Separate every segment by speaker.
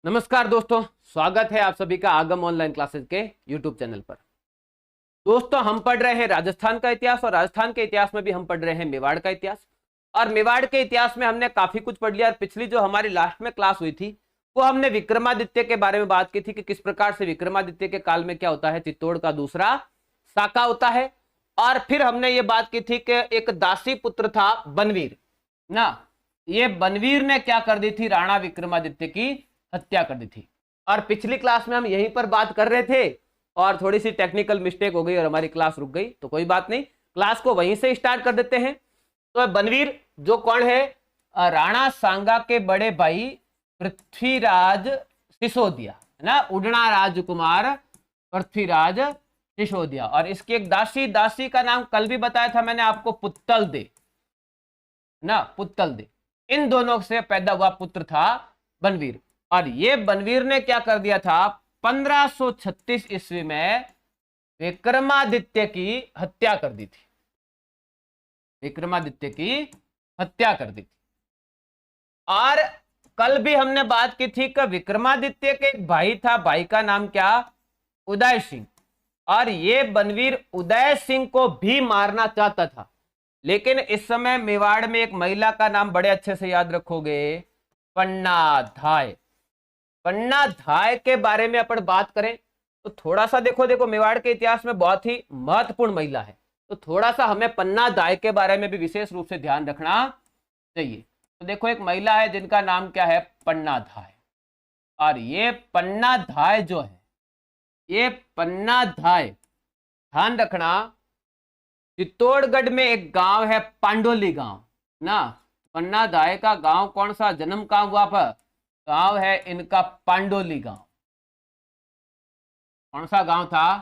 Speaker 1: नमस्कार दोस्तों, स्वागत है आप सभी का आगम ऑनलाइन क्लासेस के यूट्यूब चैनल पर। दोस्तों, हम पढ़ रहे हैं राजस्थान का इतिहास और राजस्थान के इतिहास में भी हम पढ़ रहे हैं मेवाड़ का इतिहास। और मेवाड़ के इतिहास में हमने काफी कुछ पढ़ लिया और पिछली जो हमारी लास्ट में क्लास हुई थी वो हमने विक्रमादित्य के बारे में बात की थी कि किस प्रकार से विक्रमादित्य के काल में क्या होता है, चित्तौड़ का दूसरा साका होता है। और फिर हमने ये बात की थी कि एक दासी पुत्र था बनवीर ना, ये बनवीर ने क्या कर दी थी, राणा विक्रमादित्य की हत्या कर दी थी। और पिछली क्लास में हम यहीं पर बात कर रहे थे और थोड़ी सी टेक्निकल मिस्टेक हो गई और हमारी क्लास रुक गई, तो कोई बात नहीं, क्लास को वहीं से स्टार्ट कर देते हैं। तो बनवीर जो कौन है, राणा सांगा के बड़े भाई पृथ्वीराज सिसोदिया है ना, उड़ना राजकुमार पृथ्वीराज सिसोदिया। और इसकी एक दासी का नाम कल भी बताया था मैंने आपको, पुत्तल दे ना, पुत्तल दे। इन दोनों से पैदा हुआ पुत्र था बनवीर। और ये बनवीर ने क्या कर दिया था, 1536 ईस्वी में विक्रमादित्य की हत्या कर दी थी, विक्रमादित्य की हत्या कर दी थी। और कल भी हमने बात की थी कि विक्रमादित्य के एक भाई था, भाई का नाम क्या, उदय सिंह। और ये बनवीर उदय सिंह को भी मारना चाहता था, लेकिन इस समय मेवाड़ में एक महिला का नाम बड़े अच्छे से याद रखोगे, पन्नाधाय। पन्नाधाय के बारे में अपन बात करें तो थोड़ा सा देखो मेवाड़ के इतिहास में बहुत ही महत्वपूर्ण महिला है, तो थोड़ा सा हमें पन्नाधाय के बारे में भी विशेष रूप से ध्यान रखना चाहिए। तो देखो, एक महिला है जिनका नाम क्या है, पन्नाधाय। और ये पन्नाधाय जो है, ये पन्नाधाय, ध्यान रखना, चित्तौड़गढ़ में एक गांव है पांडोली गांव ना। पन्नाधाय का गांव कौन सा, जन्म कहां हुआ, पर गांव है इनका पांडोली गांव। कौन सा गांव था,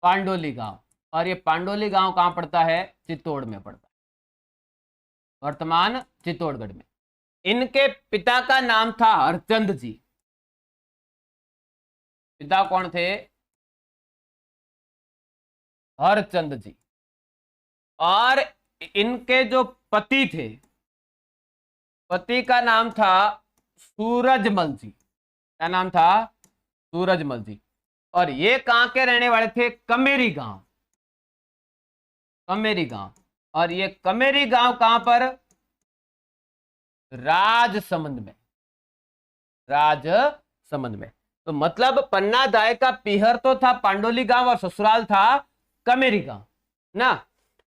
Speaker 1: पांडोली गांव। और ये पांडोली गांव कहां पड़ता है, चित्तौड़ में पड़ता है, वर्तमान चित्तौड़गढ़ में। इनके पिता का नाम था हरचंद जी। पिता कौन थे, हरचंद जी। और इनके जो पति थे, पति का नाम था सूरजमल जी। क्या नाम था, सूरजमल जी। और ये कहां के रहने वाले थे, कमेरी गांव, कमेरी गांव। और ये कमेरी गांव कहां पर, राजसमंद में, राजसमंद में। तो मतलब पन्नाधाय का पीहर तो था पांडोली गांव और ससुराल था कमेरी गांव ना।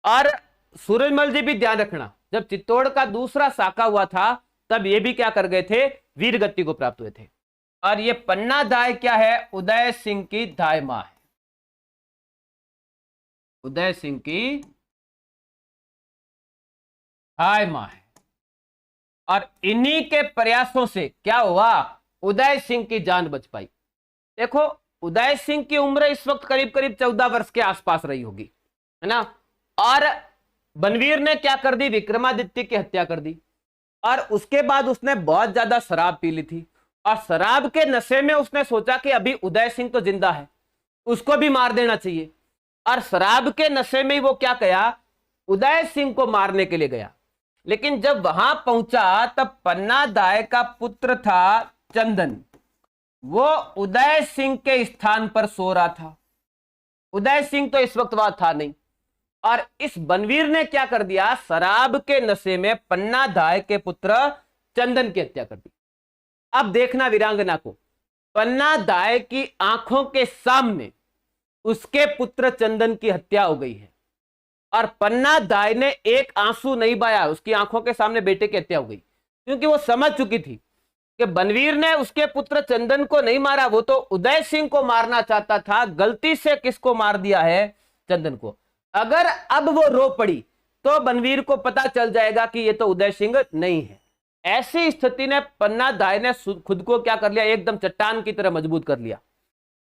Speaker 1: और सूरजमल जी भी ध्यान रखना, जब चित्तौड़ का दूसरा साका हुआ था तब ये भी क्या कर गए थे, वीर गति को प्राप्त हुए थे। और ये पन्नाधाय क्या है, उदय सिंह की दाई मां है, उदय सिंह की दाई मां है। और इन्हीं के प्रयासों से क्या हुआ, उदय सिंह की जान बच पाई। देखो, उदय सिंह की उम्र इस वक्त करीब करीब 14 वर्ष के आसपास रही होगी, है ना। और बनवीर ने क्या कर दी, विक्रमादित्य की हत्या कर दी। और उसके बाद उसने बहुत ज्यादा शराब पी ली थी, और शराब के नशे में उसने सोचा कि अभी उदय सिंह तो जिंदा है, उसको भी मार देना चाहिए। और शराब के नशे में वो क्या किया, उदय सिंह को मारने के लिए गया। लेकिन जब वहां पहुंचा तब पन्नाधाय का पुत्र था चंदन, वो उदय सिंह के स्थान पर सो रहा था। उदय सिंह तो इस वक्त वहां था नहीं। और इस बनवीर ने क्या कर दिया, शराब के नशे में पन्नाधाय के पुत्र चंदन की हत्या कर दी। अब देखना वीरांगना को, पन्नाधाय की आंखों के सामने उसके पुत्र चंदन की हत्या हो गई है। और पन्नाधाय ने एक आंसू नहीं बहाया, उसकी आंखों के सामने बेटे की हत्या हो गई, क्योंकि वो समझ चुकी थी कि बनवीर ने उसके पुत्र चंदन को नहीं मारा, वो तो उदय सिंह को मारना चाहता था। गलती से किसको मार दिया है, चंदन को। अगर अब वो रो पड़ी तो बनवीर को पता चल जाएगा कि ये तो उदय सिंह नहीं है। ऐसी स्थिति ने पन्नाधाय ने खुद को क्या कर लिया, एकदम चट्टान की तरह मजबूत कर लिया।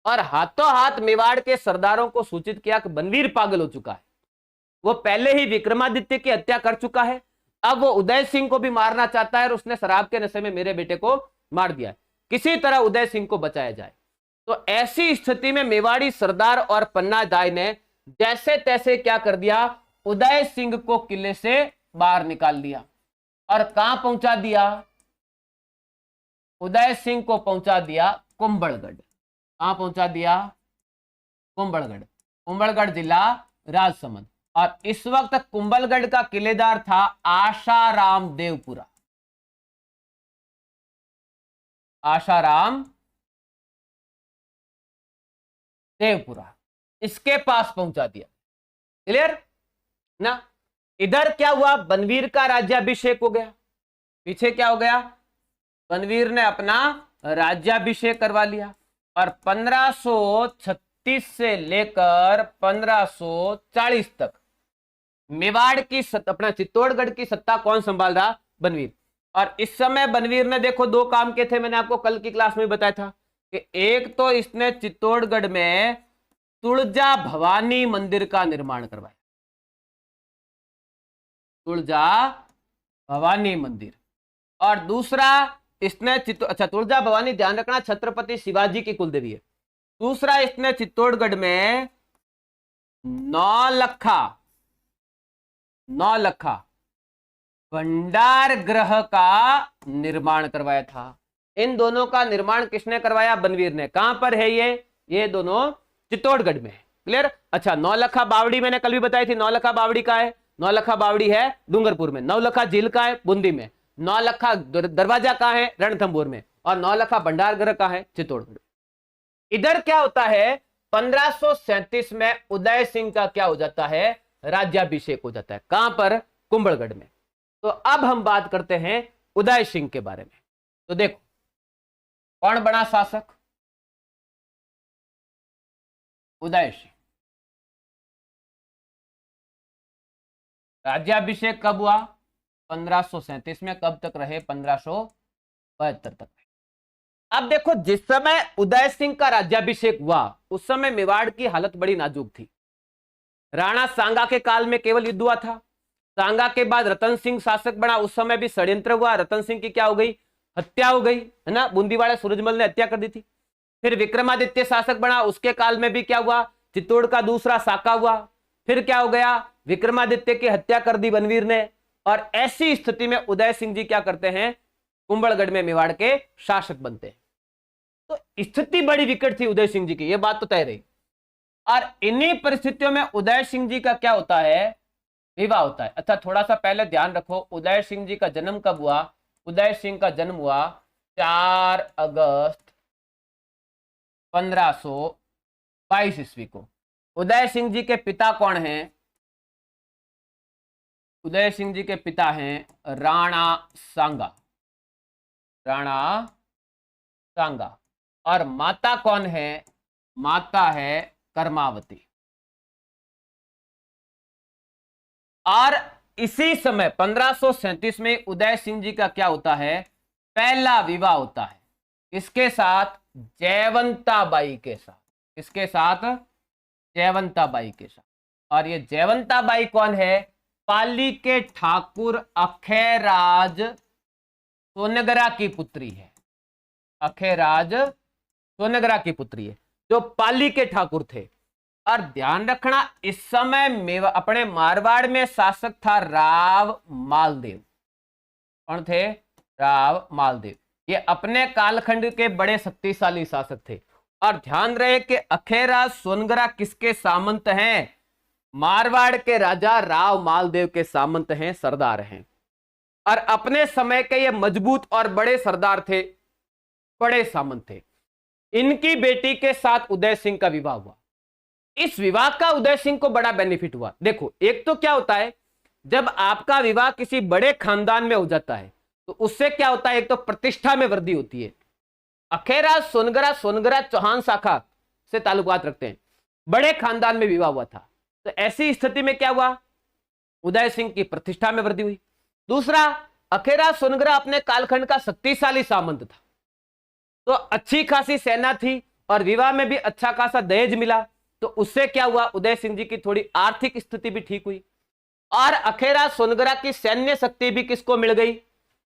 Speaker 1: और हाथों हाथ मेवाड़ के सरदारों को सूचित किया कि बनवीर पागल हो चुका है, वो पहले ही विक्रमादित्य की हत्या कर चुका है, अब वो उदय सिंह को भी मारना चाहता है और उसने शराब के नशे में मेरे बेटे को मार दिया है, किसी तरह उदय सिंह को बचाया जाए। तो ऐसी स्थिति में मेवाड़ी सरदार और पन्नाधाय ने जैसे तैसे क्या कर दिया, उदय सिंह को किले से बाहर निकाल लिया और कहां पहुंचा दिया, उदय सिंह को पहुंचा दिया कुंभलगढ़। कहां पहुंचा दिया? कुंभलगढ़। कुंभलगढ़ जिला राजसमंद। और इस वक्त कुंभलगढ़ का किलेदार था आशाराम देवपुरा। आशाराम देवपुरा, इसके पास पहुंचा दिया। क्लियर ना? इधर क्या हुआ? बनवीर का राज्याभिषेक हो गया। पीछे क्या हो गया? बनवीर ने अपना राज्याभिषेक करवा लिया। और 1536 से लेकर 1540 तक मेवाड़ की अपना चित्तौड़गढ़ की सत्ता कौन संभाल रहा? बनवीर। और इस समय बनवीर ने देखो दो काम किए थे, मैंने आपको कल की क्लास में बताया था कि एक तो इसने चित्तौड़गढ़ में तुळजा भवानी मंदिर का निर्माण करवाया। तुळजा भवानी मंदिर। और दूसरा इसने तुळजा भवानी ध्यान रखना छत्रपति शिवाजी की कुलदेवी है। दूसरा इसने चित्तौड़गढ़ में नौलखा भंडार गृह का निर्माण करवाया था। इन दोनों का निर्माण किसने करवाया? बनवीर ने। कहां पर है ये दोनों चित्तौड़गढ़ में है। क्लियर? अच्छा, नौलखा बावड़ी मैंने कल भी बताई थी। नौलखा बावड़ी का है? नौलखा बावड़ी है डूंगरपुर में। नौलखा झील का है? बूंदी में। नौलखा दरवाजा का है? रणथंभौर में। और नौलखा भंडार गृह का है? चित्तौड़गढ़। इधर क्या होता है? 1537 में उदय सिंह का क्या हो जाता है? राज्याभिषेक हो जाता है। कहां पर? कुंभलगढ़ में। तो अब हम बात करते हैं उदय सिंह के बारे में। तो देखो कौन बना शासक? उदय सिंह। राज्याभिषेक कब हुआ? 1537 में। कब तक रहे? 1572 तक। अब देखो जिस समय उदय सिंह का राज्याभिषेक हुआ उस समय मेवाड़ की हालत बड़ी नाजुक थी। राणा सांगा के काल में केवल युद्ध हुआ था। सांगा के बाद रतन सिंह शासक बना, उस समय भी षड्यंत्र हुआ। रतन सिंह की क्या हो गई? हत्या हो गई, है ना? बूंदी वाले सूरजमल ने हत्या कर दी थी। फिर विक्रमादित्य शासक बना, उसके काल में भी क्या हुआ? चित्तौड़ का दूसरा साका हुआ। फिर क्या हो गया? विक्रमादित्य की हत्या कर दी बनवीर ने। और ऐसी स्थिति में उदय सिंह जी क्या करते हैं? कुंभलगढ़ में मेवाड़ के शासक बनते हैं। तो स्थिति बड़ी विकट थी उदय सिंह जी की, यह बात तो तय रही। और इन्हीं परिस्थितियों में उदय सिंह जी का क्या होता है? विवाह होता है। अच्छा, थोड़ा सा पहले ध्यान रखो, उदय सिंह जी का जन्म कब हुआ? उदय सिंह का जन्म हुआ 4 अगस्त 1522 ईस्वी को। उदय सिंह जी के पिता कौन हैं? उदय सिंह जी के पिता हैं राणा सांगा। राणा सांगा। और माता कौन है? माता है कर्मावती। और इसी समय 1537 में उदय सिंह जी का क्या होता है? पहला विवाह होता है। इसके साथ? जयवंताबाई के साथ। इसके साथ? जयवंताबाई के साथ। और ये जयवंताबाई कौन है? पाली के ठाकुर अखेराज सोनगरा की पुत्री है। अखेराज सोनगरा की पुत्री है, जो पाली के ठाकुर थे। और ध्यान रखना इस समय अपने मारवाड़ में शासक था राव मालदेव। कौन थे? राव मालदेव। ये अपने कालखंड के बड़े शक्तिशाली शासक थे। और ध्यान रहे कि अखेराज सोनगरा किसके सामंत हैं? मारवाड़ के राजा राव मालदेव के सामंत हैं, सरदार हैं। और अपने समय के ये मजबूत और बड़े सरदार थे, बड़े सामंत थे। इनकी बेटी के साथ उदय सिंह का विवाह हुआ। इस विवाह का उदय सिंह को बड़ा बेनिफिट हुआ। देखो, एक तो क्या होता है, जब आपका विवाह किसी बड़े खानदान में हो जाता है तो उससे क्या होता है? एक तो प्रतिष्ठा में वृद्धि होती है। अखेराज सोनगरा चौहान शाखा से ताल्लुकात रखते हैं, बड़े खानदान में विवाह हुआ था। तो ऐसी स्थिति में क्या हुआ? उदय सिंह की प्रतिष्ठा में वृद्धि हुई। दूसरा, अखेराज सोनगरा अपने कालखंड का शक्तिशाली सामंत था, तो अच्छी खासी सेना थी और विवाह में भी अच्छा खासा दहेज मिला। तो उससे क्या हुआ? उदय सिंह जी की थोड़ी आर्थिक स्थिति भी ठीक हुई। और अखेराज सोनगरा की सैन्य शक्ति भी किसको मिल गई?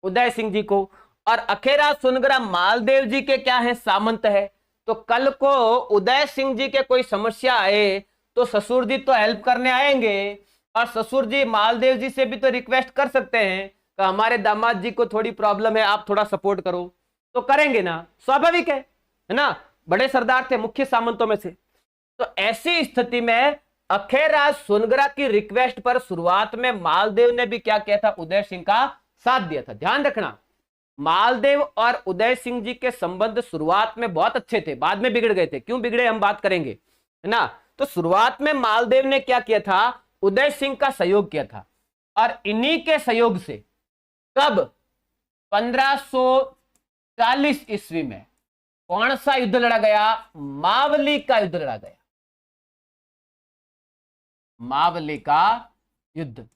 Speaker 1: उदय सिंह जी को। और अखेराज सोनगरा मालदेव जी के क्या है? सामंत है। तो कल को उदय सिंह जी के कोई समस्या आए तो ससुर जी तो हेल्प करने आएंगे, और ससुर जी मालदेव जी से भी तो रिक्वेस्ट कर सकते हैं कि हमारे दामाद जी को थोड़ी प्रॉब्लम है, आप थोड़ा सपोर्ट करो। तो करेंगे ना, स्वाभाविक है ना, बड़े सरदार थे, मुख्य सामंतों में से। तो ऐसी स्थिति में अखेराज सोनगरा की रिक्वेस्ट पर शुरुआत में मालदेव ने भी क्या किया था, उदय सिंह का साथ दिया था। ध्यान रखना, मालदेव और उदय सिंह जी के संबंध शुरुआत में बहुत अच्छे थे, बाद में बिगड़ गए थे। क्यों बिगड़े हम बात करेंगे, है ना। तो शुरुआत में मालदेव ने क्या किया था, उदय सिंह का सहयोग किया था, और इन्हीं के सहयोग से कब 1540 ईस्वी में कौन सा युद्ध लड़ा गया, मावली का युद्ध लड़ा गया, मावली का युद्ध।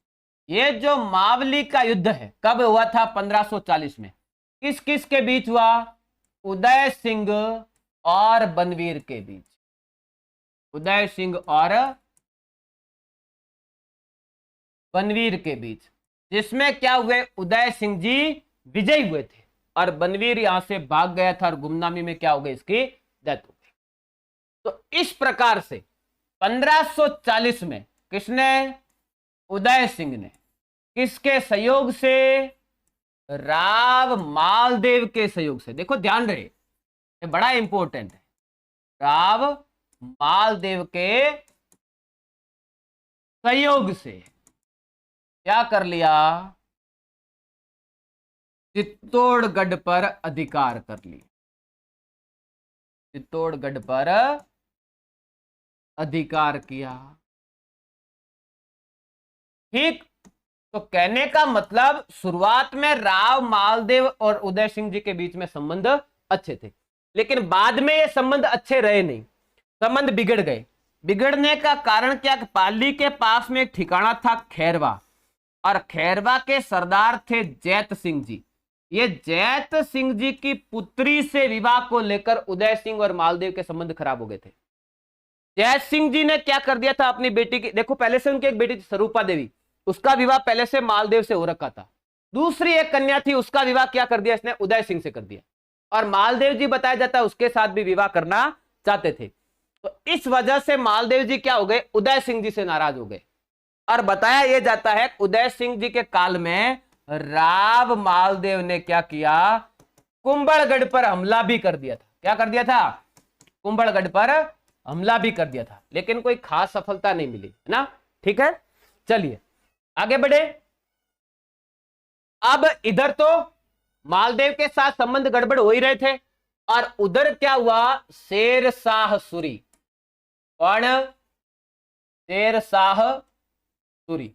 Speaker 1: ये जो मावली का युद्ध है कब हुआ था, 1540 में। किस किस के बीच हुआ, उदय सिंह और बनवीर के बीच, उदय सिंह और बनवीर के बीच, जिसमें क्या हुए, उदय सिंह जी विजयी हुए थे और बनवीर यहां से भाग गया था और गुमनामी में क्या हो गई, इसकी डेथ हो गई। तो इस प्रकार से 1540 में किसने, उदय सिंह ने, किसके सहयोग से, राव मालदेव के सहयोग से। देखो ध्यान रहे, ये बड़ा इंपॉर्टेंट है, राव मालदेव के सहयोग से क्या कर लिया, चित्तौड़गढ़ पर अधिकार कर लिया, चित्तौड़गढ़ पर अधिकार किया। ठीक, तो कहने का मतलब शुरुआत में राव मालदेव और उदय सिंह जी के बीच में संबंध अच्छे थे, लेकिन बाद में ये संबंध अच्छे रहे नहीं, संबंध बिगड़ गए। बिगड़ने का कारण क्या, पाली के पास में एक ठिकाना था खैरवा, और खैरवा के सरदार थे जैत सिंह जी। ये जैत सिंह जी की पुत्री से विवाह को लेकर उदय सिंह और मालदेव के संबंध खराब हो गए थे। जैत सिंह जी ने क्या कर दिया था, अपनी बेटी की, देखो पहले से उनकी एक बेटी थी स्वरूपा देवी, उसका विवाह पहले से मालदेव से हो रखा था। दूसरी एक कन्या थी, उसका विवाह क्या कर दिया इसने, उदय सिंह से कर दिया, और मालदेव जी बताया जाता है उसके साथ भी विवाह करना चाहते थे। तो इस वजह से मालदेव जी क्या हो गए, उदय सिंह जी से नाराज हो गए, और बताया यह जाता है उदय सिंह जी के काल में राव मालदेव ने क्या किया, कुंभलगढ़ पर हमला भी कर दिया था। क्या कर दिया था, कुंभलगढ़ पर हमला भी कर दिया था, लेकिन कोई खास सफलता नहीं मिली, है ना। ठीक है, चलिए आगे बढ़े। अब इधर तो मालदेव के साथ संबंध गड़बड़ हो ही रहे थे, और उधर क्या हुआ, शेर शाह सूरी। कौन, शेर शाह सूरी।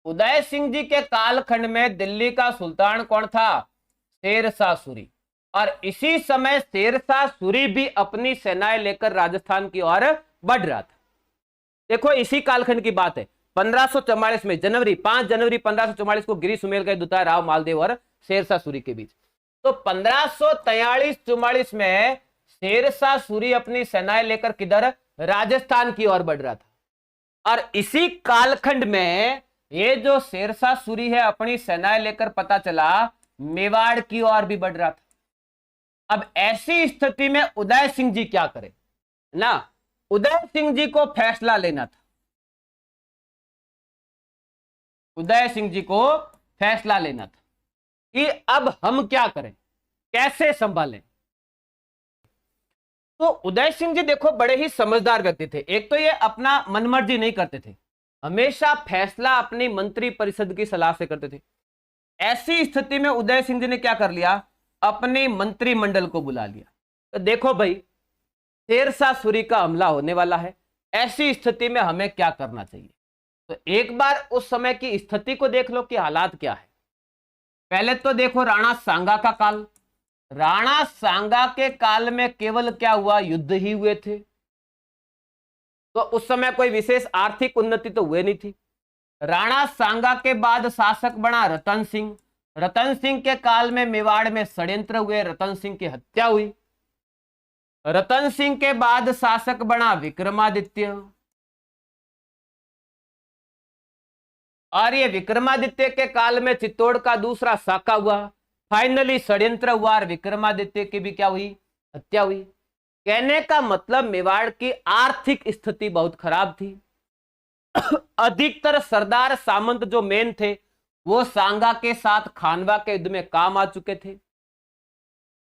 Speaker 1: उदय सिंह जी के कालखंड में दिल्ली का सुल्तान कौन था, शेर शाह सूरी, और इसी समय शेर शाह सूरी भी अपनी सेनाएं लेकर राजस्थान की ओर बढ़ रहा था। देखो इसी कालखंड की बात है, 1544 में जनवरी 5 जनवरी 1544 को गिरी सुमेल का युद्ध होता है राव मालदेव और शेर शाह सूरी के बीच। तो 1543-44 में शेर शाह सूरी अपनी सेनाएं लेकर किधर, राजस्थान की ओर बढ़ रहा था, और इसी कालखंड में ये जो शेर शाह सूरी है अपनी सेनाएं लेकर पता चला मेवाड़ की ओर भी बढ़ रहा था। अब ऐसी स्थिति में उदय सिंह जी क्या करें ना, उदय सिंह जी को फैसला लेना था, उदय सिंह जी को फैसला लेना था कि अब हम क्या करें, कैसे संभालें। तो उदय सिंह जी देखो बड़े ही समझदार व्यक्ति थे। एक तो ये अपना मनमर्जी नहीं करते थे, हमेशा फैसला अपनी मंत्री परिषद की सलाह से करते थे। ऐसी स्थिति में उदय सिंह जी ने क्या कर लिया, अपने मंत्रिमंडल को बुला लिया। तो देखो भाई शेर शाह सूरी का हमला होने वाला है, ऐसी स्थिति में हमें क्या करना चाहिए। तो एक बार उस समय की स्थिति को देख लो कि हालात क्या है। पहले तो देखो राणा सांगा का काल, राणा सांगा के काल में केवल क्या हुआ, युद्ध ही हुए थे, तो उस समय कोई विशेष आर्थिक उन्नति तो हुए नहीं थी। राणा सांगा के बाद शासक बना रतन सिंह, रतन सिंह के काल में मेवाड़ में षड्यंत्र हुए, रतन सिंह की हत्या हुई। रतन सिंह के बाद शासक बना विक्रमादित्य, और ये विक्रमादित्य के काल में चित्तौड़ का दूसरा शाखा हुआ। फाइनली षड्यंत्र हुआ और विक्रमादित्य की भी क्या हुई, हत्या हुई। कहने का मतलब मेवाड़ की आर्थिक स्थिति बहुत खराब थी। अधिकतर सरदार सामंत जो मेन थे वो सांगा के साथ खानवा के युद्ध में काम आ चुके थे,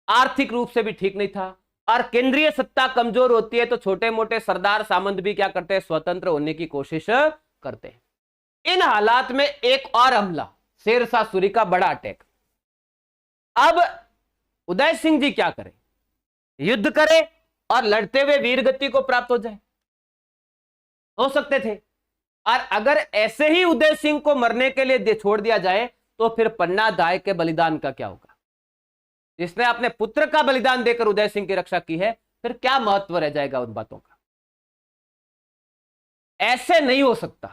Speaker 1: आर्थिक रूप से भी ठीक नहीं था, और केंद्रीय सत्ता कमजोर होती है तो छोटे मोटे सरदार सामंत भी क्या करते हैं, स्वतंत्र होने की कोशिश करते हैं। इन हालात में एक और हमला, शेरशाह सूरी का बड़ा अटैक। अब उदय सिंह जी क्या करें, युद्ध करें और लड़ते हुए वीरगति को प्राप्त हो जाए, हो सकते थे। और अगर ऐसे ही उदय सिंह को मरने के लिए छोड़ दिया जाए तो फिर पन्ना दाई के बलिदान का क्या होगा, जिसने अपने पुत्र का बलिदान देकर उदय सिंह की रक्षा की है, फिर क्या महत्व रह जाएगा उन बातों का। ऐसे नहीं हो सकता।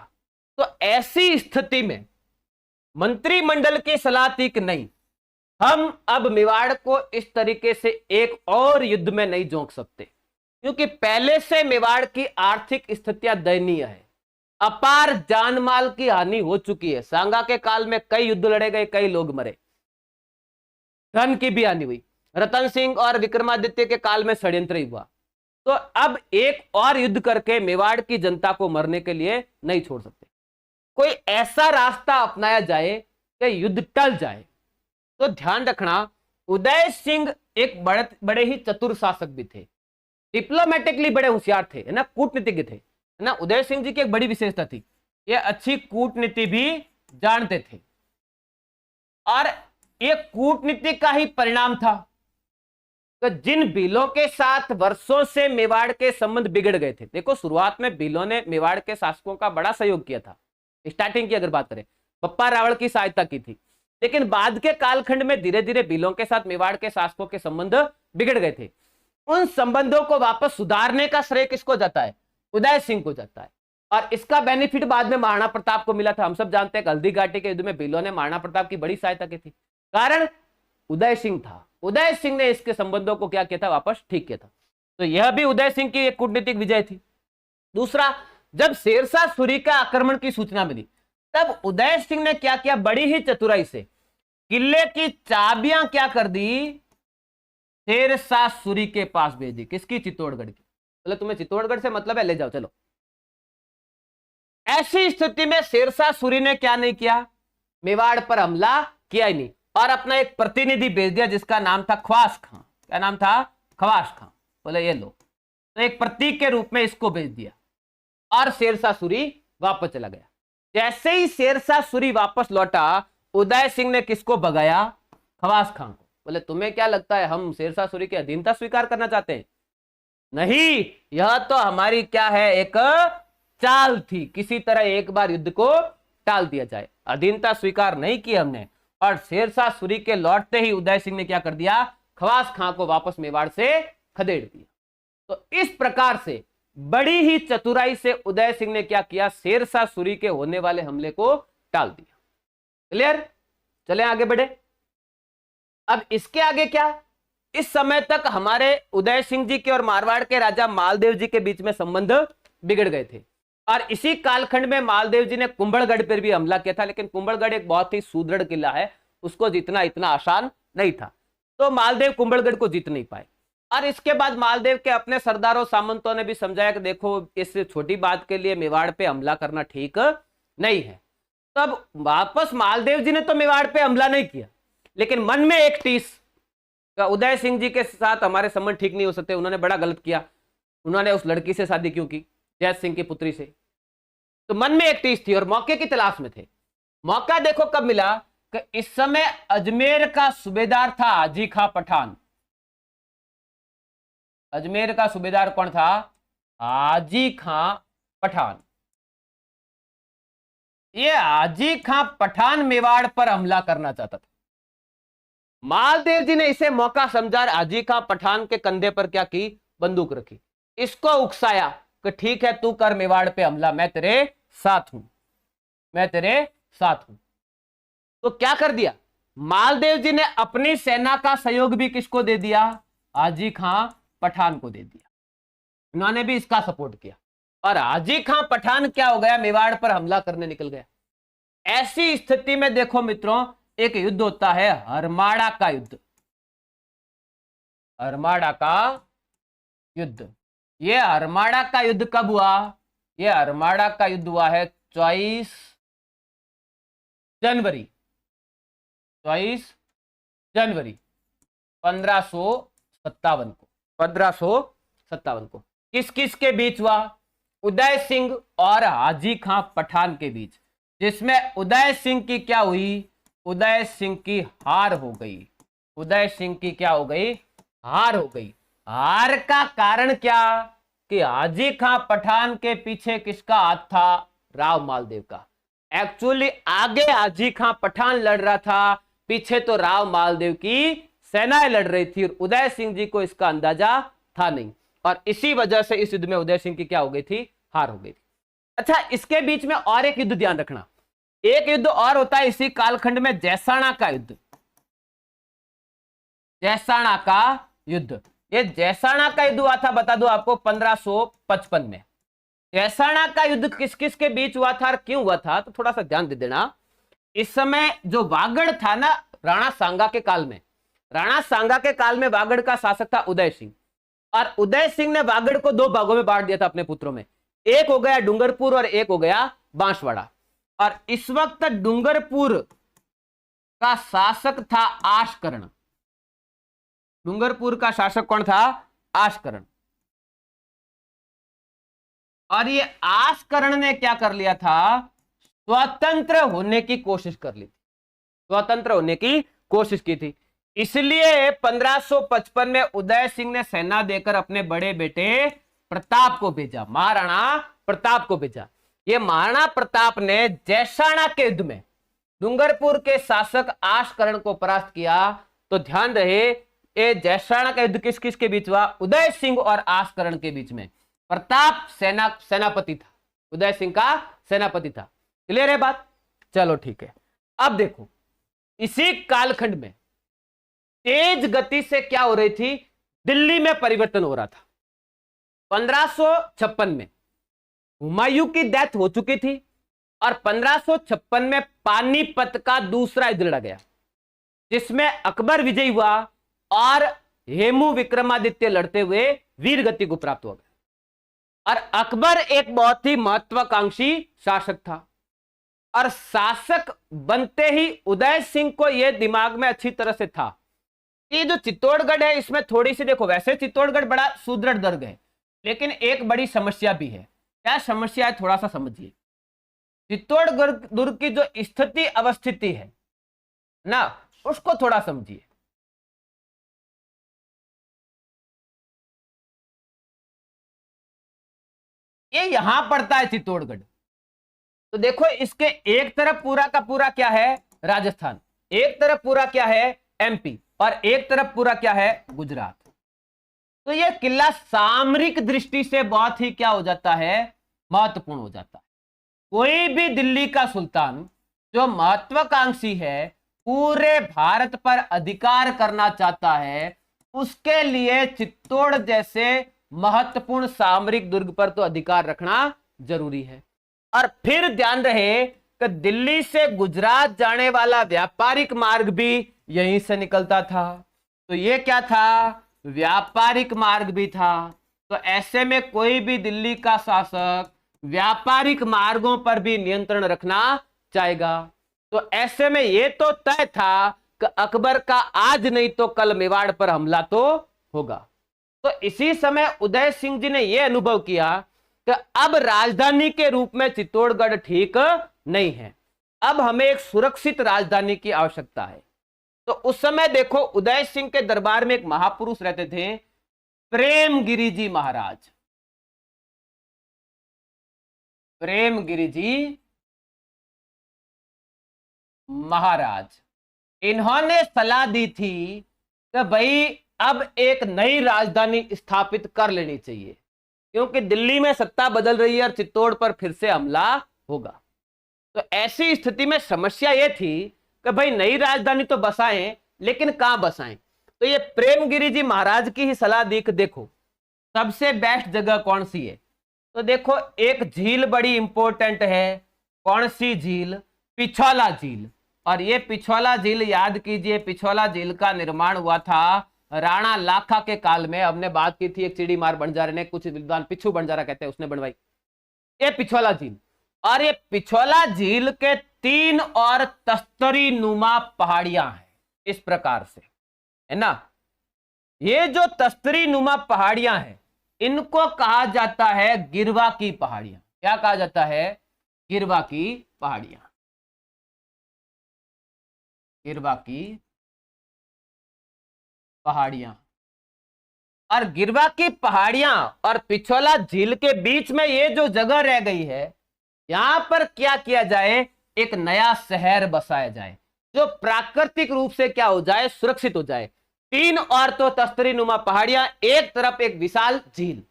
Speaker 1: तो ऐसी स्थिति में मंत्रिमंडल की सलाह थी कि नहीं, हम अब मेवाड़ को इस तरीके से एक और युद्ध में नहीं झोंक सकते, क्योंकि पहले से मेवाड़ की आर्थिक स्थितियां दयनीय है, अपार जानमाल की हानि हो चुकी है। सांगा के काल में कई युद्ध लड़े गए, कई लोग मरे, धन की भी हानि हुई। रतन सिंह और विक्रमादित्य के काल में षड्यंत्र ही हुआ। तो अब एक और युद्ध करके मेवाड़ की जनता को मरने के लिए नहीं छोड़ सकते। कोई ऐसा रास्ता अपनाया जाए कि युद्ध टल जाए। तो ध्यान रखना, उदय सिंह एक बड़े ही चतुर शासक भी थे, डिप्लोमेटिकली बड़े होशियार थे, है ना, कूटनीतिज्ञ थे, है ना। उदय सिंह जी की एक बड़ी विशेषता थी, ये अच्छी कूटनीति भी जानते थे। और ये कूटनीति का ही परिणाम था कि जिन भीलों के साथ वर्षों से मेवाड़ के संबंध बिगड़ गए थे। देखो, शुरुआत में भीलों ने मेवाड़ के शासकों का बड़ा सहयोग किया था, स्टार्टिंग की अगर बात करें, बप्पा रावल की सहायता की थी। लेकिन बाद के कालखंड में धीरे धीरे भीलों के साथ मेवाड़ के शासकों के संबंध बिगड़ गए थे। उन संबंधों को वापस सुधारने का श्रेय किसको जाता है, उदय सिंह को जाता है। और इसका बेनिफिट बाद में महाराणा प्रताप को मिला था। हम सब जानते हैं हल्दी घाटी के युद्ध में भीलों ने महाराणा प्रताप की बड़ी सहायता की थी, कारण उदय सिंह था। उदय सिंह ने इसके संबंधों को क्या किया था, वापस ठीक किया था। तो यह भी उदय सिंह की एक कूटनीतिक विजय थी। दूसरा, जब शेरशाह सूरी का आक्रमण की सूचना मिली, तब उदय सिंह ने क्या किया, बड़ी ही चतुराई से किले की चाबियां क्या कर दी, शेरशाह सूरी के पास भेज दी। किसकी, चित्तौड़गढ़ की। बोले तुम्हें चित्तौड़गढ़ से मतलब है, ले जाओ चलो। ऐसी स्थिति में शेरशाह सूरी ने क्या नहीं किया, मेवाड़ पर हमला किया ही नहीं, और अपना एक प्रतिनिधि भेज दिया जिसका नाम था ख्वास खां। क्या नाम था, ख्वास खां। बोले ये लो, तो एक प्रतीक के रूप में इसको भेज दिया और शेरशाह सूरी वापस चला गया। जैसे ही शेरशाह सूरी वापस लौटा, उदय सिंह ने किसको भगाया, ख्वास खां को। बोले तुम्हें क्या लगता है हम शेरशाह सूरी की अधीनता स्वीकार करना चाहते हैं? नहीं, यह तो हमारी क्या है, एक चाल थी, किसी तरह एक बार युद्ध को टाल दिया जाए। अधीनता स्वीकार नहीं की हमने। और शेरशाह सूरी के लौटते ही उदय सिंह ने क्या कर दिया, ख्वास खां को वापस मेवाड़ से खदेड़ दिया। तो इस प्रकार से बड़ी ही चतुराई से उदय सिंह ने क्या किया, शेरशाह सूरी के होने वाले हमले को टाल दिया। क्लियर, चले आगे बढ़े। अब इसके आगे क्या, इस समय तक हमारे उदय सिंह जी के और मारवाड़ के राजा मालदेव जी के बीच में संबंध बिगड़ गए थे। और इसी कालखंड में मालदेव जी ने कुंभलगढ़ पर भी हमला किया था, लेकिन कुंभलगढ़ एक बहुत ही सुदृढ़ किला है, उसको जीतना इतना आसान नहीं था। तो मालदेव कुंभलगढ़ को जीत नहीं पाए। और इसके बाद मालदेव के अपने सरदारों सामंतों ने भी समझाया कि देखो, इस छोटी बात के लिए मेवाड़ पे हमला करना ठीक नहीं है। तब वापस मालदेव जी ने तो मेवाड़ पे हमला नहीं किया, लेकिन मन में एक टीस, उदय सिंह जी के साथ हमारे संबंध ठीक नहीं हो सकते, उन्होंने बड़ा गलत किया, उन्होंने उस लड़की से शादी क्यों की, जय सिंह की पुत्री से। तो मन में एक टीस थी और मौके की तलाश में थे। मौका देखो कब मिला, कि इस समय अजमेर का सूबेदार था हाजी खां पठान। अजमेर का सूबेदार कौन था, हाजी खां पठान। ये हाजी खां पठान मेवाड़ पर हमला करना चाहता था। मालदेव जी ने इसे मौका समझा, हाजी खां पठान के कंधे पर क्या की, बंदूक रखी, इसको उकसाया कि ठीक है तू कर मेवाड़ पे हमला, मैं तेरे साथ हूं, मैं तेरे साथ हूं। तो क्या कर दिया, मालदेव जी ने अपनी सेना का सहयोग भी किसको दे दिया, हाजी खां पठान को दे दिया। उन्होंने भी इसका सपोर्ट किया और हाजी खां पठान क्या हो गया, मेवाड़ पर हमला करने निकल गया। ऐसी स्थिति में देखो मित्रों, एक युद्ध होता है हरमाड़ा का युद्ध। हरमाड़ा का युद्ध, ये हरमाड़ा का युद्ध कब हुआ, ये हरमाड़ा का युद्ध हुआ है 24 जनवरी जनवरी 1557 को किस किस के बीच हुआ? उदय सिंह और हाजी खां पठान के बीच, जिसमें उदय सिंह की क्या हुई? उदय सिंह की हार हो गई। उदय सिंह की क्या हो गई? हार हो गई। हार का कारण क्या? कि हाजी खां पठान के पीछे किसका हाथ था? राव मालदेव का। एक्चुअली आगे हाजी खां पठान लड़ रहा था, पीछे तो राव मालदेव की सेनाएं लड़ रही थी, और उदय सिंह जी को इसका अंदाजा था नहीं, और इसी वजह से इस युद्ध में उदय सिंह की क्या हो गई थी? हार हो गई थी। अच्छा, इसके बीच में और एक युद्ध ध्यान रखना, एक युद्ध और होता है इसी कालखंड में, जैसाणा का युद्ध। जैसाणा का युद्ध, ये जैसाणा का युद्ध हुआ था, बता दो आपको, 1555 में। जैसाणा का युद्ध किस किस के बीच हुआ था और क्यों हुआ था? तो थोड़ा सा ध्यान दे देना। इस समय जो वागड़ था ना, राणा सांगा के काल में, राणा सांगा के काल में वागड़ का शासक था उदय सिंह, और उदय सिंह ने वागड़ को दो भागों में बांट दिया था अपने पुत्रों में, एक हो गया डूंगरपुर और एक हो गया बांसवाड़ा। और इस वक्त डूंगरपुर का शासक था आशकर्ण। डूंगरपुर का शासक कौन था? आशकर्ण। और ये आशकर्ण ने क्या कर लिया था? स्वतंत्र होने की कोशिश कर ली थी, स्वतंत्र होने की कोशिश की थी। इसलिए 1555 में उदय सिंह ने सेना देकर अपने बड़े बेटे प्रताप को भेजा, महाराणा प्रताप को भेजा। ये महाराणा प्रताप ने जैसाणा के युद्ध में डूंगरपुर के शासक आशकर्ण को परास्त किया। तो ध्यान रहे, ये जैसाणा का युद्ध किस किस के बीच हुआ? उदय सिंह और आशकर्ण के बीच में। प्रताप सेनापति था, उदय सिंह का सेनापति था। क्लियर है बात? चलो ठीक है। अब देखो, इसी कालखंड में तेज गति से क्या हो रही थी? दिल्ली में परिवर्तन हो रहा था। 1556 में हुमायूं की डेथ हो चुकी थी, और 1556 में पानीपत का दूसरा युद्ध लड़ा गया, जिसमें अकबर विजयी हुआ और हेमू विक्रमादित्य लड़ते हुए वीर गति को प्राप्त हो गया। और अकबर एक बहुत ही महत्वाकांक्षी शासक था, और शासक बनते ही उदय सिंह को यह दिमाग में अच्छी तरह से था कि जो चित्तौड़गढ़ है इसमें थोड़ी सी, देखो वैसे चित्तौड़गढ़ बड़ा सुदृढ़ दुर्ग है, लेकिन एक बड़ी समस्या भी है। क्या समस्या है? थोड़ा सा समझिए। चित्तौड़गढ़ दुर्ग की जो स्थिति अवस्थिति है ना, उसको थोड़ा समझिए। ये यहां पड़ता है चित्तौड़गढ़। तो देखो, इसके एक तरफ पूरा का पूरा क्या है? राजस्थान, एक तरफ पूरा क्या है? एमपी, और एक तरफ पूरा क्या है? गुजरात। तो यह किला सामरिक दृष्टि से बहुत ही क्या हो जाता है? महत्वपूर्ण हो जाता है। कोई भी दिल्ली का सुल्तान जो महत्वाकांक्षी है, पूरे भारत पर अधिकार करना चाहता है, उसके लिए चित्तौड़ जैसे महत्वपूर्ण सामरिक दुर्ग पर तो अधिकार रखना जरूरी है। और फिर ध्यान रहे कि दिल्ली से गुजरात जाने वाला व्यापारिक मार्ग भी यहीं से निकलता था। तो ये क्या था? व्यापारिक मार्ग भी था। तो ऐसे में कोई भी दिल्ली का शासक व्यापारिक मार्गों पर भी नियंत्रण रखना चाहेगा। तो ऐसे में ये तो तय था कि अकबर का आज नहीं तो कल मेवाड़ पर हमला तो होगा। तो इसी समय उदय सिंह जी ने यह अनुभव किया कि अब राजधानी के रूप में चित्तौड़गढ़ ठीक नहीं है, अब हमें एक सुरक्षित राजधानी की आवश्यकता है। तो उस समय देखो, उदय सिंह के दरबार में एक महापुरुष रहते थे, प्रेमगिरि जी महाराज। प्रेमगिरि जी महाराज, इन्होंने सलाह दी थी कि भाई अब एक नई राजधानी स्थापित कर लेनी चाहिए, क्योंकि दिल्ली में सत्ता बदल रही है और चित्तौड़ पर फिर से हमला होगा। तो ऐसी स्थिति में समस्या यह थी कि भाई नई राजधानी तो बसाएं, लेकिन कहां बसाएं? तो ये प्रेमगिरि जी महाराज की ही सलाह दी कि देखो सबसे बेस्ट जगह कौन सी है। तो देखो, एक झील बड़ी इंपॉर्टेंट है। कौन सी झील? पिछौला झील। और ये पिछौला झील याद कीजिए, पिछौला झील का निर्माण हुआ था राणा लाखा के काल में। हमने बात की थी, एक चिड़ी मार बंजारे ने, कुछ विद्वान पिछू बंजारा कहते हैं, उसने बनवाई ये पिछौला झील। और ये पिछौला झील के तीन और तस्तरी नुमा पहाड़ियां हैं, इस प्रकार से, है ना। ये जो तस्तरी नुमा पहाड़ियां हैं, इनको कहा जाता है गिरवा की पहाड़ियां। क्या कहा जाता है? गिरवा की पहाड़ियां। गिरवा की पहाड़ियां। और गिरवा की पहाड़ियां और पिछोला झील के बीच में ये जो जगह रह गई है, यहां पर क्या किया जाए? एक नया शहर बसाया जाए, जो प्राकृतिक रूप से क्या हो जाए? सुरक्षित हो जाए। तीन और तो तस्तरी नुमा पहाड़ियां, एक तरफ एक विशाल झील,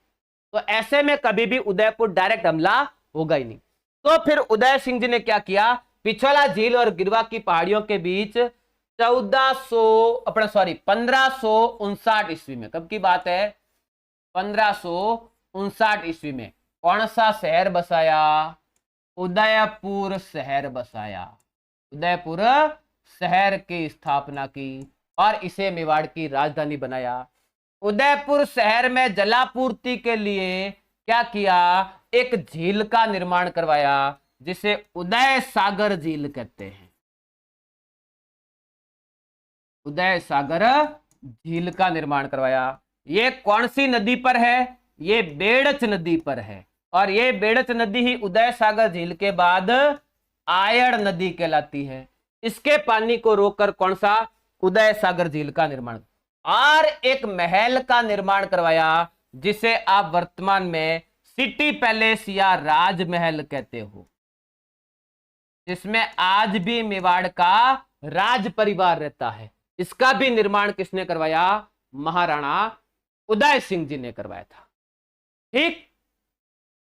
Speaker 1: तो ऐसे में कभी भी उदयपुर डायरेक्ट हमला होगा ही नहीं। तो फिर उदय सिंह जी ने क्या किया? पिछोला झील और गिरवा की पहाड़ियों के बीच 1559 ईस्वी में, कब की बात है? 1559 ईस्वी में कौन सा शहर बसाया? उदयपुर शहर बसाया। उदयपुर शहर की स्थापना की और इसे मेवाड़ की राजधानी बनाया। उदयपुर शहर में जलापूर्ति के लिए क्या किया? एक झील का निर्माण करवाया, जिसे उदय सागर झील कहते हैं। उदय सागर झील का निर्माण करवाया। ये कौन सी नदी पर है? ये बेड़च नदी पर है। और ये बेड़च नदी ही उदय सागर झील के बाद आयड़ नदी कहलाती है। इसके पानी को रोककर कौन सा? उदय सागर झील का निर्माण। और एक महल का निर्माण करवाया, जिसे आप वर्तमान में सिटी पैलेस या राजमहल कहते हो, जिसमें आज भी मेवाड़ का राज परिवार रहता है। इसका भी निर्माण किसने करवाया? महाराणा उदय सिंह जी ने करवाया था। ठीक,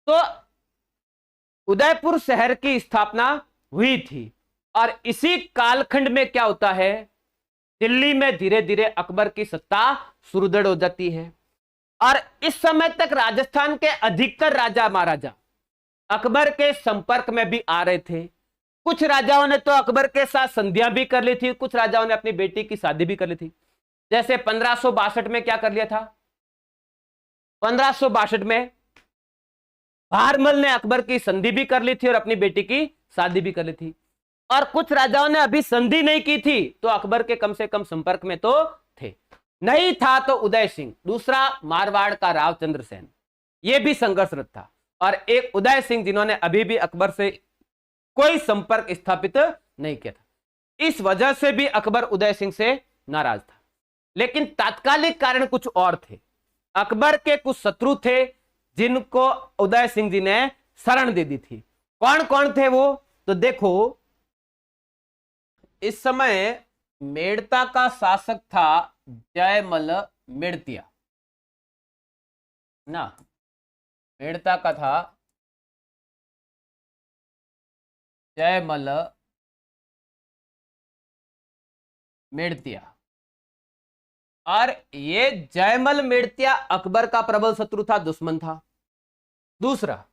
Speaker 1: तो उदयपुर शहर की स्थापना हुई थी। और इसी कालखंड में क्या होता है? दिल्ली में धीरे धीरे अकबर की सत्ता सुदृढ़ हो जाती है। और इस समय तक राजस्थान के अधिकतर राजा महाराजा अकबर के संपर्क में भी आ रहे थे। कुछ राजाओं ने तो अकबर के साथ संधियां भी कर ली थी, कुछ राजाओं ने अपनी बेटी की शादी भी कर ली थी। जैसे 1562 में क्या कर लिया था? 1562 में भारमल ने अकबर की संधि भी कर ली थी और अपनी बेटी की शादी भी कर ली थी। और कुछ राजाओं ने अभी संधि नहीं की थी, तो अकबर के कम से कम संपर्क में तो थे। नहीं था तो उदय सिंह, दूसरा मारवाड़ का रावचंद्र सेन, यह भी संघर्षरत था। और एक उदय सिंह, जिन्होंने अभी भी अकबर से कोई संपर्क स्थापित नहीं किया था। इस वजह से भी अकबर उदय सिंह से नाराज था। लेकिन तात्कालिक कारण कुछ और थे। अकबर के कुछ शत्रु थे, जिनको उदय सिंह जी ने शरण दे दी थी। कौन कौन थे वो? तो देखो, इस समय मेड़ता का शासक था जयमल मेड़तिया ना। मेड़ता का था जयमल मेड़तिया। और ये जयमल मेड़तिया अकबर का प्रबल शत्रु था, दुश्मन था। दूसरा,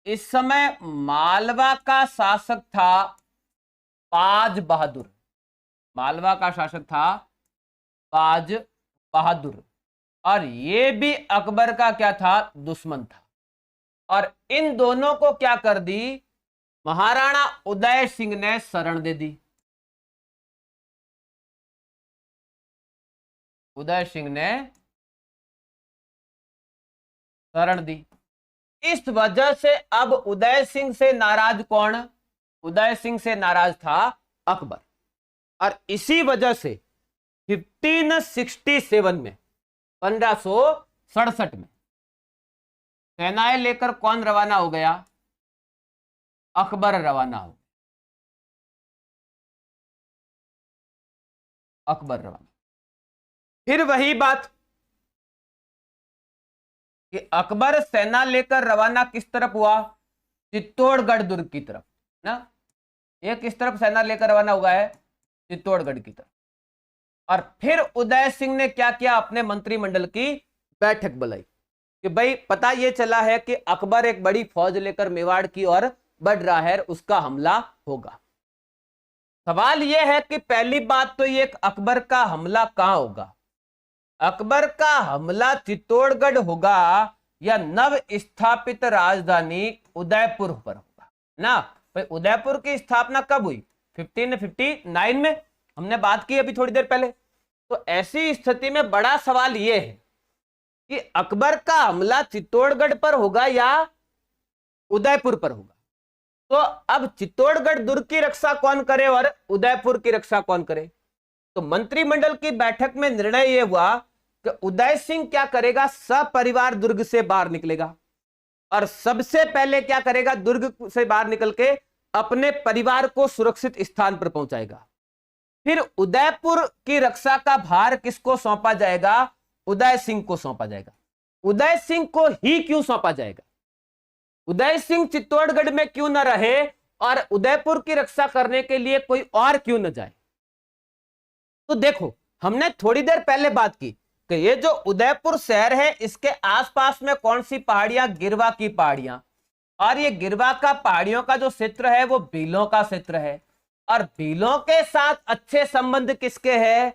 Speaker 1: इस समय मालवा का शासक था बाज बहादुर। मालवा का शासक था बाज बहादुर, और ये भी अकबर का क्या था? दुश्मन था। और इन दोनों को क्या कर दी? महाराणा उदय सिंह ने शरण दे दी। उदय सिंह ने शरण दी। इस वजह से अब उदय सिंह से नाराज कौन? उदय सिंह से नाराज था अकबर। और इसी वजह से 1567 में, 1567 में सेनाएं लेकर कौन रवाना हो गया? अकबर रवाना हो। अकबर रवाना। फिर वही बात कि अकबर सेना लेकर रवाना किस तरफ हुआ? चित्तौड़गढ़ दुर्ग की तरफ ना। ये किस तरफ सेना लेकर रवाना हुआ है? चित्तौड़गढ़ की तरफ। और फिर उदय सिंह ने क्या किया? अपने मंत्रिमंडल की बैठक बुलाई कि भाई, पता ये चला है कि अकबर एक बड़ी फौज लेकर मेवाड़ की ओर बढ़ रहा है, उसका हमला होगा। सवाल यह है कि पहली बात तो ये अकबर का हमला कहां होगा? अकबर का हमला चित्तौड़गढ़ होगा या नव स्थापित राजधानी उदयपुर पर होगा ना। भाई उदयपुर की स्थापना कब हुई? 1559 में, हमने बात की अभी थोड़ी देर पहले। तो ऐसी स्थिति में बड़ा सवाल यह है कि अकबर का हमला चित्तौड़गढ़ पर होगा या उदयपुर पर होगा। तो अब चित्तौड़गढ़ दुर्ग की रक्षा कौन करे और उदयपुर की रक्षा कौन करे? तो मंत्रिमंडल की बैठक में निर्णय यह हुआ कि उदय सिंह क्या करेगा, सपरिवार दुर्ग से बाहर निकलेगा और सबसे पहले क्या करेगा, दुर्ग से बाहर निकल के अपने परिवार को सुरक्षित स्थान पर पहुंचाएगा। फिर उदयपुर की रक्षा का भार किसको सौंपा जाएगा? उदय सिंह को सौंपा जाएगा। उदय सिंह को ही क्यों सौंपा जाएगा? उदय सिंह चित्तौड़गढ़ में क्यों न रहे और उदयपुर की रक्षा करने के लिए कोई और क्यों न जाए? तो देखो, हमने थोड़ी देर पहले बात की कि ये जो उदयपुर शहर है इसके आसपास में कौन सी पहाड़ियां? गिरवा की पहाड़ियां। और ये गिरवा का पहाड़ियों का जो क्षेत्र है वो भीलों का क्षेत्र है और भीलों के साथ अच्छे संबंध किसके हैं?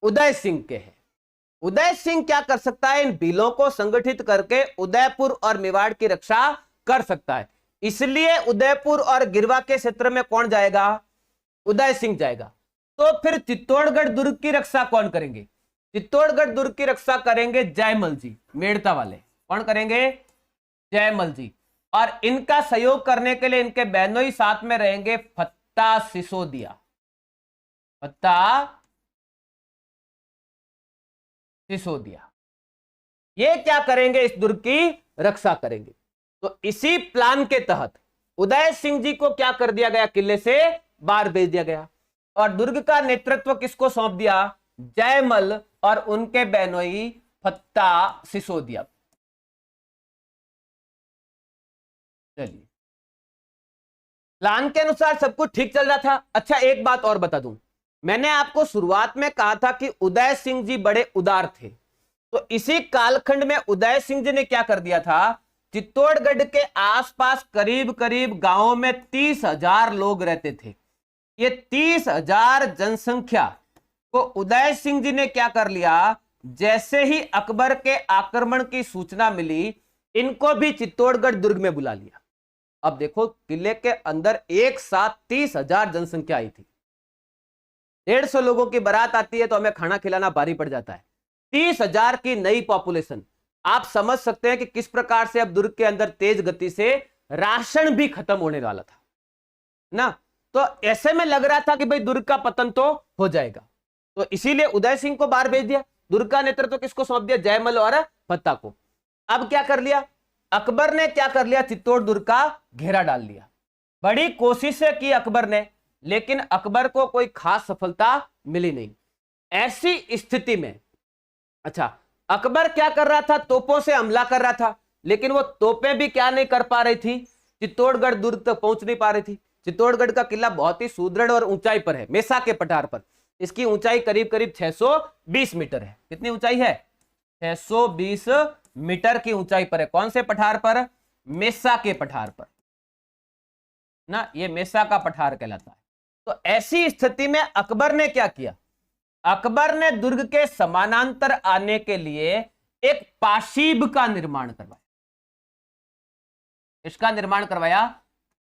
Speaker 1: उदय सिंह के हैं। उदय सिंह क्या कर सकता है? इन भीलों को संगठित करके उदयपुर और मेवाड़ की रक्षा कर सकता है। इसलिए उदयपुर और गिरवा के क्षेत्र में कौन जाएगा? उदय सिंह जाएगा। तो फिर चित्तौड़गढ़ दुर्ग की रक्षा कौन करेंगे? चित्तौड़गढ़ दुर्ग की रक्षा करेंगे जयमल जी, मेड़ता वाले। कौन करेंगे? जयमल जी। और इनका सहयोग करने के लिए इनके बहनोई साथ में रहेंगे, फत्ता सिसोदिया। फत्ता सिसोदिया ये क्या करेंगे? इस दुर्ग की रक्षा करेंगे। तो इसी प्लान के तहत उदय सिंह जी को क्या कर दिया गया? किले से बाहर भेज दिया गया और दुर्ग का नेतृत्व किसको सौंप दिया? जयमल और उनके बहनोई फत्ता सिसोदिया। चलिए, प्लान के अनुसार सब कुछ ठीक चल रहा था। अच्छा, एक बात और बता दूं, मैंने आपको शुरुआत में कहा था कि उदय सिंह जी बड़े उदार थे। तो इसी कालखंड में उदय सिंह जी ने क्या कर दिया था? चित्तौड़गढ़ के आसपास करीब करीब गांवों में 30,000 लोग रहते थे। ये 30,000 जनसंख्या को उदय सिंह जी ने क्या कर लिया? जैसे ही अकबर के आक्रमण की सूचना मिली, इनको भी चित्तौड़गढ़ दुर्ग में बुला लिया। अब देखो, किले के अंदर एक साथ 30,000 जनसंख्या आई थी। 150 लोगों की बारात आती है तो हमें खाना खिलाना भारी पड़ जाता है। 30,000 की नई पॉपुलेशन, आप समझ सकते हैं कि किस प्रकार से अब दुर्ग के अंदर तेज गति से राशन भी खत्म होने वाला था ना। तो ऐसे में लग रहा था कि भाई दुर्ग का पतन तो हो जाएगा। तो इसीलिए उदय सिंह को बाहर भेज दिया। दुर्ग का नेतृत्व किसको सौंप दिया? जयमल और फत्ता को। अब क्या कर लिया अकबर ने? क्या कर लिया? चित्तौड़ दुर्ग का घेरा डाल लिया। बड़ी कोशिशें की अकबर ने, लेकिन अकबर को कोई खास सफलता मिली नहीं। ऐसी स्थिति में अच्छा, अकबर क्या कर रहा था? तोपों से हमला कर रहा था, लेकिन वो तोपें भी क्या नहीं कर पा रही थी? चित्तौड़गढ़ दुर्ग तक पहुंच नहीं पा रही थी। चित्तौड़गढ़ का किला बहुत ही सुदृढ़ और ऊंचाई पर है, मेसा के पठार पर। इसकी ऊंचाई करीब करीब 620 मीटर है। कितनी ऊंचाई है? 620 मीटर की ऊंचाई पर है। कौन से पठार पर? मेसा के पठार पर ना, ये मेसा का पठार कहलाता है। तो ऐसी स्थिति में अकबर ने क्या किया? अकबर ने दुर्ग के समानांतर आने के लिए एक पाशीब का निर्माण करवाया। इसका निर्माण करवाया,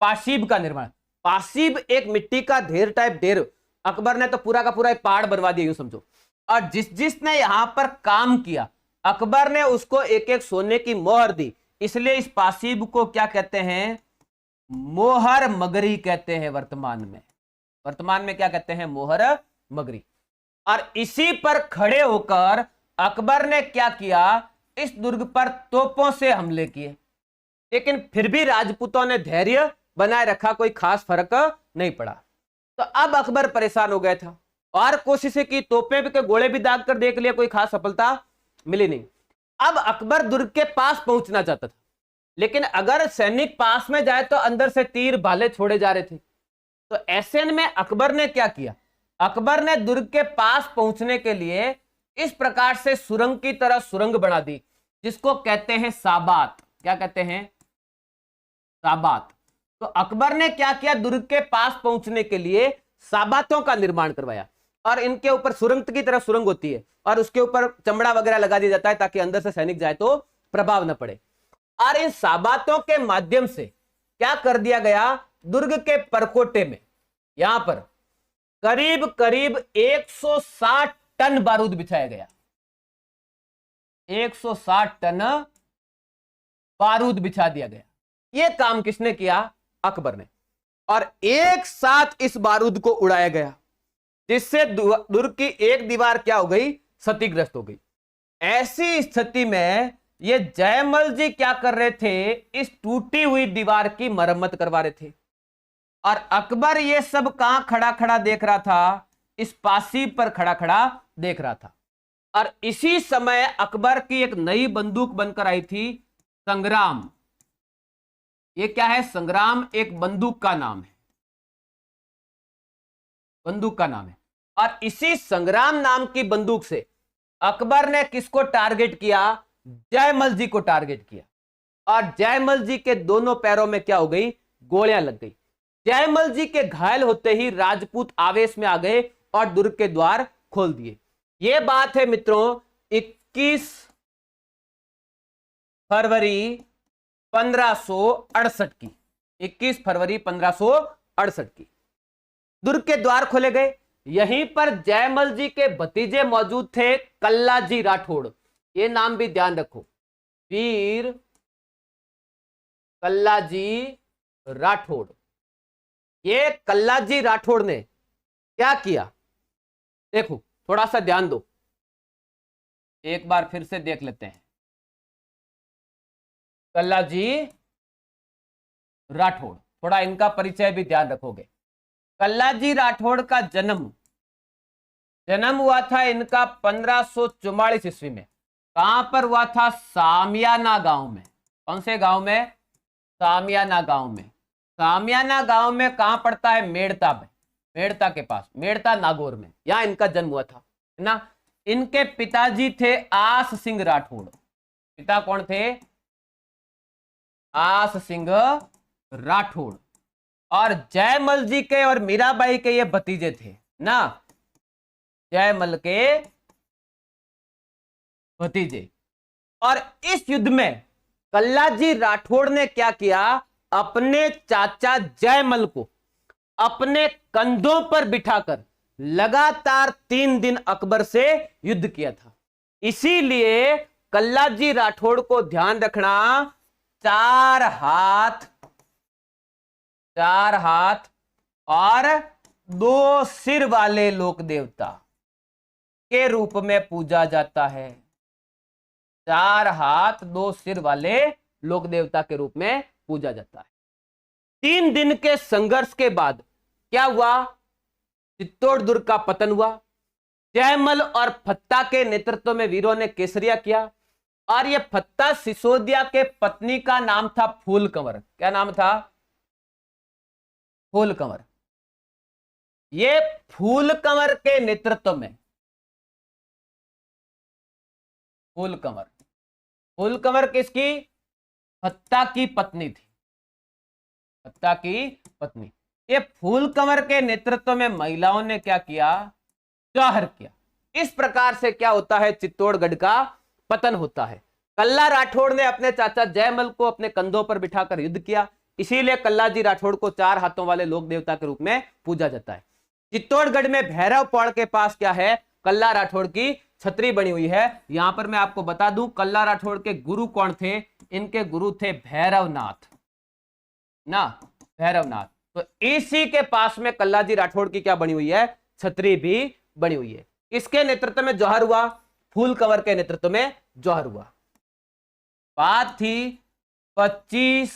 Speaker 1: पाशीब का निर्माण। पाशीब एक मिट्टी का ढेर टाइप ढेर, अकबर ने तो पूरा का पूरा एक पहाड़ बनवा दिया, यूं समझो। और जिसने यहां पर काम किया, अकबर ने उसको एक एक सोने की मोहर दी। इसलिए इस पाशीब को क्या कहते हैं? मोहर मगरी कहते हैं। वर्तमान में क्या कहते हैं? मोहर मगरी। और इसी पर खड़े होकर अकबर ने क्या किया? इस दुर्ग पर तोपों से हमले किए, लेकिन फिर भी राजपूतों ने धैर्य बनाए रखा, कोई खास फर्क नहीं पड़ा। तो अब अकबर परेशान हो गया था और कोशिशें की, तोपें भी के गोले भी दाग कर देख लिया, कोई खास सफलता मिली नहीं। अब अकबर दुर्ग के पास पहुंचना चाहता था, लेकिन अगर सैनिक पास में जाए तो अंदर से तीर भाले छोड़े जा रहे थे। तो ऐसे में अकबर ने क्या किया? अकबर ने दुर्ग के पास पहुंचने के लिए इस प्रकार से सुरंग की तरह सुरंग बना दी, जिसको कहते हैं साबात। क्या कहते हैं? साबात। तो अकबर ने क्या किया? दुर्ग के पास पहुंचने के लिए साबातों का निर्माण करवाया और इनके ऊपर सुरंग की तरह सुरंग होती है और उसके ऊपर चमड़ा वगैरह लगा दिया जाता है ताकि अंदर से सैनिक जाए तो प्रभाव न पड़े। और इन साबातों के माध्यम से क्या कर दिया गया? दुर्ग के परकोटे में यहां पर करीब करीब 160 टन बारूद बिछाया गया। 160 टन बारूद बिछा दिया गया। यह काम किसने किया? अकबर ने। और एक साथ इस बारूद को उड़ाया गया, जिससे दुर्ग की एक दीवार क्या हो गई? क्षतिग्रस्त हो गई। ऐसी स्थिति में ये जयमल जी क्या कर रहे थे? इस टूटी हुई दीवार की मरम्मत करवा रहे थे। और अकबर ये सब कहां खड़ा खड़ा देख रहा था? इस पासी पर खड़ा खड़ा देख रहा था। और इसी समय अकबर की एक नई बंदूक बनकर आई थी, संग्राम। ये क्या है? संग्राम एक बंदूक का नाम है, बंदूक का नाम है। और इसी संग्राम नाम की बंदूक से अकबर ने किसको टारगेट किया? जयमल जी को टारगेट किया। और जयमल जी के दोनों पैरों में क्या हो गई? गोलियां लग गई। जयमल जी के घायल होते ही राजपूत आवेश में आ गए और दुर्ग के द्वार खोल दिए। यह बात है मित्रों 21 फरवरी 1568 की। 21 फरवरी 1568 की दुर्ग के द्वार खोले गए। यहीं पर जयमल जी के भतीजे मौजूद थे, कल्ला जी राठौड़। ये नाम भी ध्यान रखो, वीर कल्ला जी राठौड़। ये कल्ला जी राठौड़ ने क्या किया? देखो, थोड़ा सा ध्यान दो, एक बार फिर से देख लेते हैं। कल्ला जी राठौड़, थोड़ा इनका परिचय भी ध्यान रखोगे। कल्ला जी राठौड़ का जन्म हुआ था इनका 1544 ईस्वी में। कहां पर हुआ था? सामियाना गांव में। कौन से गांव में? सामियाना गांव में। सामियाना गांव में कहां पड़ता है? मेड़ता में, मेड़ता के पास, मेड़ता नागौर में। यहां इनका जन्म हुआ था, है ना। इनके पिताजी थे आस सिंह राठौड़। पिता कौन थे? आस सिंह राठौड़। और जयमल जी के और मीराबाई के ये भतीजे थे ना, जयमल के भतीजे। और इस युद्ध में कल्ला जी राठौड़ ने क्या किया? अपने चाचा जयमल को अपने कंधों पर बिठाकर लगातार 3 दिन अकबर से युद्ध किया था। इसीलिए कल्ला जी राठौड़ को ध्यान रखना, 4 हाथ और 2 सिर वाले लोक देवता के रूप में पूजा जाता है। 4 हाथ 2 सिर वाले लोक देवता के रूप में पूजा जाता है। 3 दिन के संघर्ष के बाद क्या हुआ? चित्तौड़ दुर्ग का पतन हुआ। जयमल और फत्ता के नेतृत्व में वीरों ने केसरिया किया। और यह फत्ता सिसोदिया के पत्नी का नाम था फूल कंवर। क्या नाम था? फूल कंवर। ये फूल कंवर के नेतृत्व में, फूल कंवर किसकी? फत्ता की पत्नी थी, फत्ता की पत्नी। ये फूल कंवर के नेतृत्व में महिलाओं ने क्या किया? जौहर किया। इस प्रकार से क्या होता है? चित्तौड़गढ़ का पतन होता है। कल्ला राठौड़ ने अपने चाचा जयमल को अपने कंधों पर बिठाकर युद्ध किया। इसीलिए कल्ला जी राठौड़ को 4 हाथों वाले लोक देवता के रूप में पूजा जाता है। चित्तौड़गढ़ में भैरव पौड़ के पास क्या है? कल्ला राठौड़ की छतरी बनी हुई है। यहां पर मैं आपको बता दूं, कल्ला राठौड़ के गुरु कौन थे? इनके गुरु थे भैरवनाथ ना, भैरवनाथ। तो इसी के पास में कल्ला जी राठौड़ की क्या बनी हुई है? छतरी भी बनी हुई है। इसके नेतृत्व में जौहर हुआ, फूल कंवर के नेतृत्व में जौहर हुआ। बात थी 25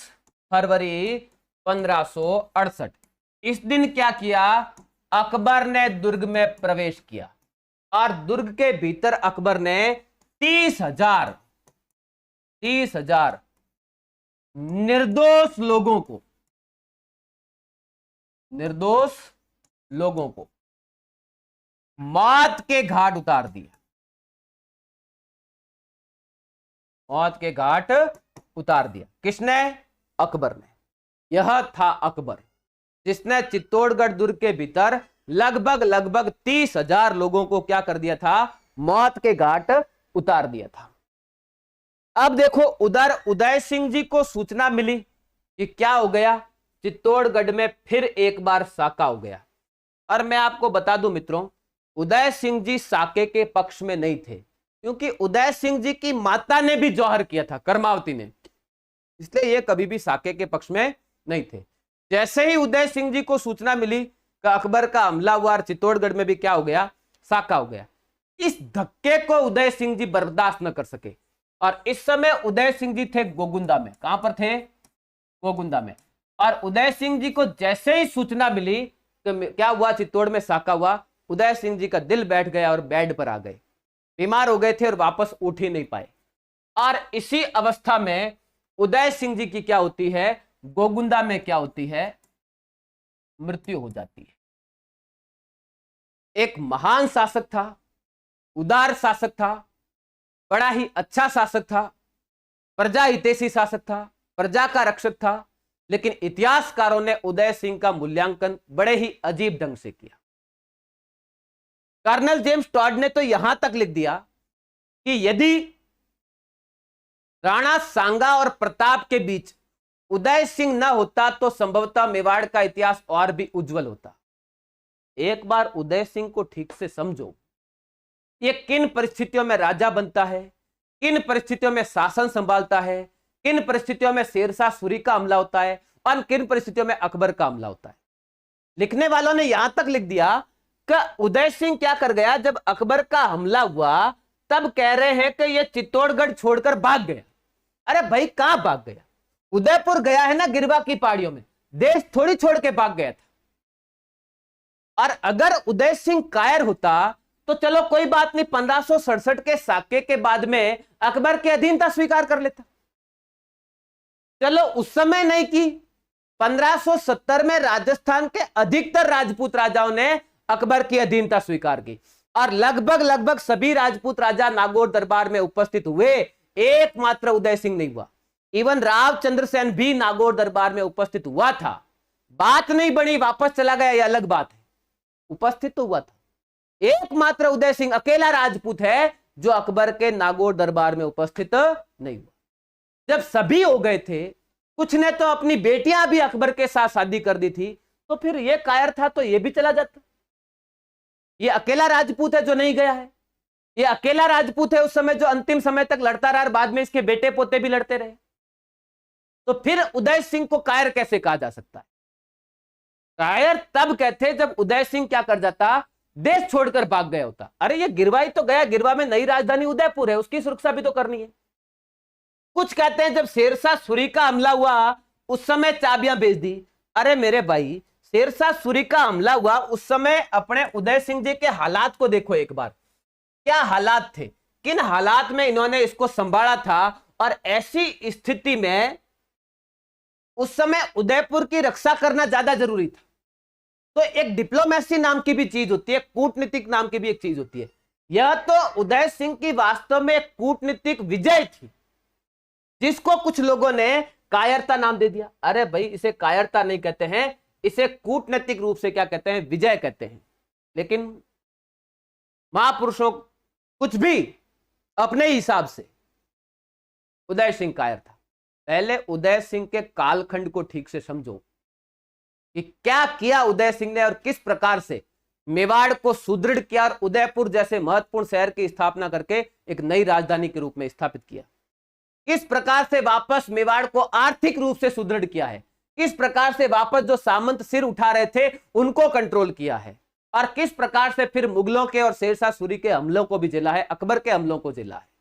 Speaker 1: फरवरी 1568। इस दिन क्या किया? अकबर ने दुर्ग में प्रवेश किया और दुर्ग के भीतर अकबर ने 30,000 निर्दोष लोगों को मौत के घाट उतार दिया। मौत के घाट उतार दिया। किसने? अकबर ने। यह था अकबर जिसने चित्तौड़गढ़ दुर्ग के भीतर लगभग 30,000 लोगों को क्या कर दिया था? मौत के घाट उतार दिया था। अब देखो, उधर उदय सिंह जी को सूचना मिली कि क्या हो गया? चित्तौड़गढ़ में फिर एक बार साका हो गया। और मैं आपको बता दूं मित्रों, उदय सिंह जी साके के पक्ष में नहीं थे, क्योंकि उदय सिंह जी की माता ने भी जौहर किया था, कर्मावती ने, इसलिए ये कभी भी साके के पक्ष में नहीं थे। जैसे ही उदय सिंह जी को सूचना मिली कि अकबर का हमला हुआ और चित्तौड़गढ़ में भी क्या हो गया, साका हो गया, इस धक्के को उदय सिंह जी बर्दाश्त न कर सके। और इस समय उदय सिंह जी थे गोगुंदा में। कहां पर थे? गोगुंदा में। और उदय सिंह जी को जैसे ही सूचना मिली कि क्या हुआ, चित्तौड़ में साका हुआ, उदय सिंह जी का दिल बैठ गया और बेड पर आ गए, बीमार हो गए थे और वापस उठ ही नहीं पाए। और इसी अवस्था में उदय सिंह जी की क्या होती है, गोगुंदा में क्या होती है, मृत्यु हो जाती है। एक महान शासक था, उदार शासक था, बड़ा ही अच्छा शासक था, प्रजा हितैषी शासक था, प्रजा का रक्षक था, लेकिन इतिहासकारों ने उदय सिंह का मूल्यांकन बड़े ही अजीब ढंग से किया। कर्नल जेम्स टॉड ने तो यहां तक लिख दिया कि यदि राणा सांगा और प्रताप के बीच उदय सिंह न होता तो संभवतः मेवाड़ का इतिहास और भी उज्जवल होता। एक बार उदय सिंह को ठीक से समझो, ये किन परिस्थितियों में राजा बनता है, किन परिस्थितियों में शासन संभालता है, किन परिस्थितियों में शेरशाह सूरी का हमला होता है और किन परिस्थितियों में अकबर का हमला होता है। लिखने वालों ने यहां तक लिख दिया कि उदय सिंह क्या कर गया, जब अकबर का हमला हुआ तब कह रहे हैं कि ये चित्तौड़गढ़ छोड़कर भाग गया। अरे भाई कहां भाग गया? उदयपुर गया है ना, गिरवा की पहाड़ियों में, देश थोड़ी छोड़ के भाग गया था। और अगर उदय सिंह कायर होता तो चलो कोई बात नहीं, 1567 के साके के बाद में अकबर की अधीनता स्वीकार कर लेता। चलो उस समय नहीं की, 1570 में राजस्थान के अधिकतर राजपूत राजाओं ने अकबर की अधीनता स्वीकार की और लगभग सभी राजपूत राजा नागौर दरबार में उपस्थित हुए, एकमात्र उदय सिंह नहीं हुआ। इवन रावचंद्र सेन भी नागौर दरबार में उपस्थित हुआ था, बात नहीं बनी, वापस चला गया, यह अलग बात है, उपस्थित तो हुआ था। एकमात्र उदय सिंह अकेला राजपूत है जो अकबर के नागौर दरबार में उपस्थित नहीं हुआ। जब सभी हो गए थे, कुछ ने तो अपनी बेटियां भी अकबर के साथ शादी कर दी थी, तो फिर ये कायर था तो ये भी चला जाता। ये अकेला राजपूत है जो नहीं गया है, ये अकेला राजपूत है उस समय जो अंतिम समय तक लड़ता रहा और बाद में इसके बेटे पोते भी लड़ते रहे। तो फिर उदय सिंह को कायर कैसे कहा जा सकता है? कायर तब कहते जब उदय सिंह क्या कर जाता, देश छोड़कर भाग गया होता। अरे ये गिरवा ही तो गया, गिरवा में नई राजधानी उदयपुर है, उसकी सुरक्षा भी तो करनी है। कुछ कहते हैं जब शेरशाह सूरी का हमला हुआ उस समय चाबियां भेज दी। अरे मेरे भाई, शेरशाह सूरी का हमला हुआ उस समय अपने उदय सिंह जी के हालात को देखो एक बार, क्या हालात थे, किन हालात में इन्होंने इसको संभाला था। और ऐसी स्थिति में उस समय उदयपुर की रक्षा करना ज्यादा जरूरी था। तो एक डिप्लोमेसी नाम की भी चीज होती है, कूटनीतिक नाम की भी एक चीज होती है। यह तो उदय सिंह की वास्तव में कूटनीतिक विजय थी, जिसको कुछ लोगों ने कायरता नाम दे दिया। अरे भाई, इसे कायरता नहीं कहते हैं, इसे कूटनीतिक रूप से क्या कहते हैं, विजय कहते हैं। लेकिन महापुरुषों कुछ भी अपने हिसाब से, उदय सिंह कायर था। पहले उदय सिंह के कालखंड को ठीक से समझो कि क्या किया उदय सिंह ने और किस प्रकार से मेवाड़ को सुदृढ़ किया और उदयपुर जैसे महत्वपूर्ण शहर की स्थापना करके एक नई राजधानी के रूप में स्थापित किया। किस प्रकार से वापस मेवाड़ को आर्थिक रूप से सुदृढ़ किया है, किस प्रकार से वापस जो सामंत सिर उठा रहे थे उनको कंट्रोल किया है, और किस प्रकार से फिर मुगलों के और शेरशाह सूरी के हमलों को भी झेला है, अकबर के हमलों को झेला है।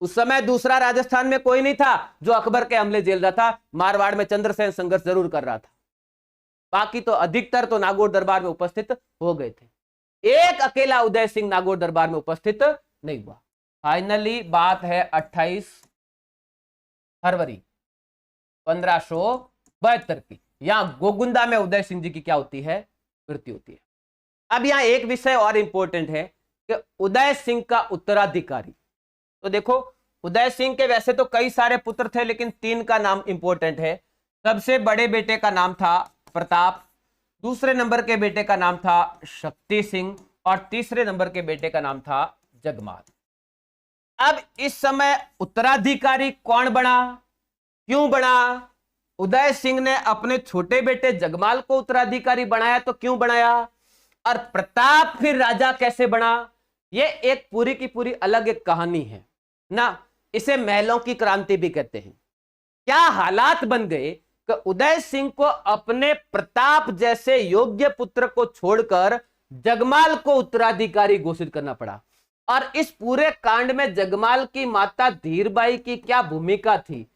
Speaker 1: उस समय दूसरा राजस्थान में कोई नहीं था जो अकबर के हमले झेल रहा था। मारवाड़ में चंद्रसेन संघर्ष जरूर कर रहा था, बाकी तो अधिकतर तो नागौर दरबार में उपस्थित हो गए थे। एक अकेला उदय सिंह नागौर दरबार में उपस्थित नहीं हुआ। फाइनली बात है 28 फरवरी 1572 की। यहां गोगुंदा में उदय सिंह जी की क्या होती है, मृत्यु होती है। अब यहां एक विषय और इंपॉर्टेंट है कि उदय सिंह का उत्तराधिकारी। तो देखो, उदय सिंह के वैसे तो कई सारे पुत्र थे, लेकिन 3 का नाम इंपॉर्टेंट है। सबसे बड़े बेटे का नाम था प्रताप, दूसरे नंबर के बेटे का नाम था शक्ति सिंह और तीसरे नंबर के बेटे का नाम था जगमाल। अब इस समय उत्तराधिकारी कौन बना, क्यों बना, उदय सिंह ने अपने छोटे बेटे जगमाल को उत्तराधिकारी बनाया, तो क्यों बनाया, और प्रताप फिर राजा कैसे बना, ये एक पूरी की पूरी अलग एक कहानी है ना। इसे महलों की क्रांति भी कहते हैं। क्या हालात बन गए कि उदय सिंह को अपने प्रताप जैसे योग्य पुत्र को छोड़कर जगमाल को उत्तराधिकारी घोषित करना पड़ा। और इस पूरे कांड में जगमाल की माता धीरबाई की क्या भूमिका थी।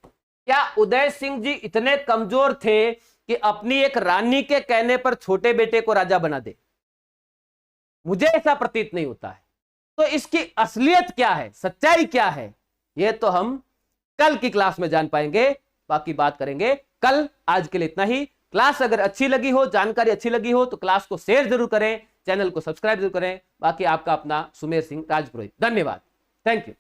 Speaker 1: क्या उदय सिंह जी इतने कमजोर थे कि अपनी एक रानी के कहने पर छोटे बेटे को राजा बना दे? मुझे ऐसा प्रतीत नहीं होता है। तो इसकी असलियत क्या है, सच्चाई क्या है, यह तो हम कल की क्लास में जान पाएंगे। बाकी बात करेंगे कल। आज के लिए इतना ही। क्लास अगर अच्छी लगी हो, जानकारी अच्छी लगी हो, तो क्लास को शेयर जरूर करें, चैनल को सब्सक्राइब जरूर करें। बाकी आपका अपना सुमेर सिंह राजपुरोहित। धन्यवाद। Thank you.